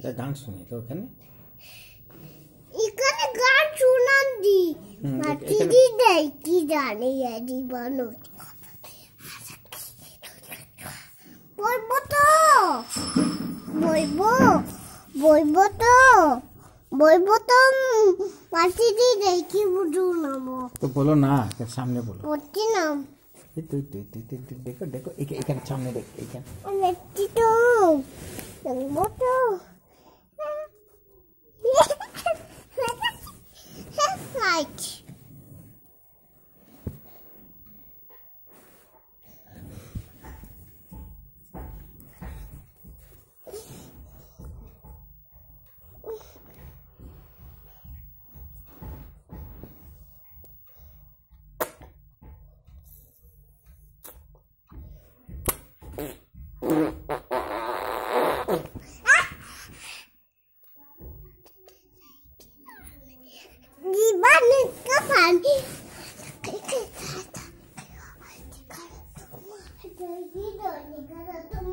এটা গান শুনি তো ওখানে এখানে গান শুনান দি মাটি দেয় কি জানে জীবনও বলবো তো বলবো তো মাটি দেয় কি বুঝু নামো তো বলো না সামনে বলো পড়ছি নাম তুই দেখো দেখো এখানে সামনে দেখ এখানে দেখছি তো দেখবো তো right. Gimana kapan? Ada video nih kalau tuh